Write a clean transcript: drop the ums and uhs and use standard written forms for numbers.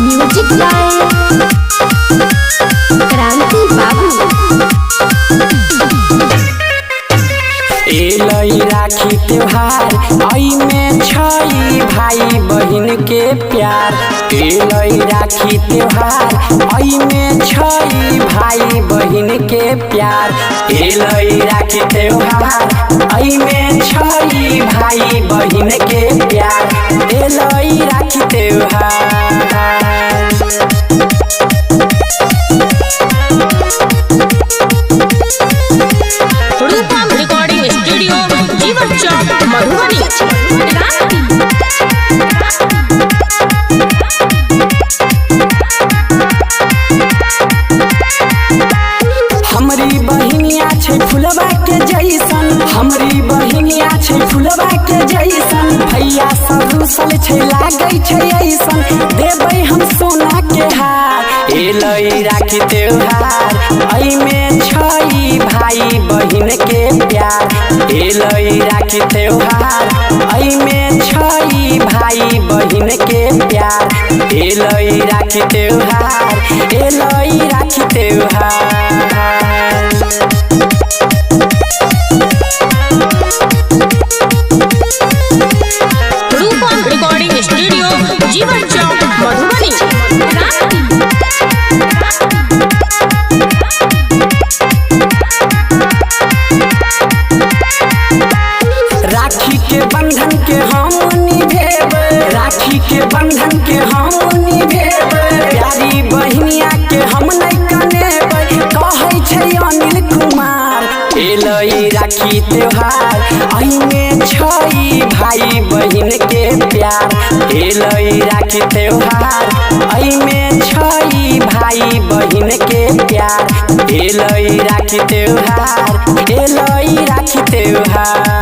Music by क्रांति बाबू। एलई राखी त्योहार आई में छई भाई बहिन के प्यार। एलई राखी त्योहार आई में छई भाई बहिन के प्यार। एलई राखी त्योहार आई में छई भाई बहिन के प्यार। एलई राखी त्योहार। रूपम रिकॉर्डिंग स्टूडियो जीवन चौक मधुबनी। हमरी बहिनिया छै फुलवा के जैसन। हमरी बहिनिया छै फुलवा के जैसन। भैया सब रुसल छै लागै छै ऐसन। देबै हम सोना के हार। एलई राखी त्योहार आई में छई भाई बहिन के प्यार। एलई राखी त्योहार आई में छई भाई बहिन के प्यार। एलई राखी त्योहार। एलई राखी त्योहार। रूपम रिकॉर्डिंग स्टूडियो जीवन चौक मधुबनी। राखी के बंधन के हम निभेब। राखी के बंधन के हम निभेब। प्यारी बहिनिया के हम नहीं कनेब। कहै छै अनिल कुमार। एलई राखी त्योहार आई में छई भाई बहिन के प्यार। एलई राखी त्योहार आई में छई भाई बहिन के प्यार। एलई राखी त्योहार। एलई राखी त्योहार।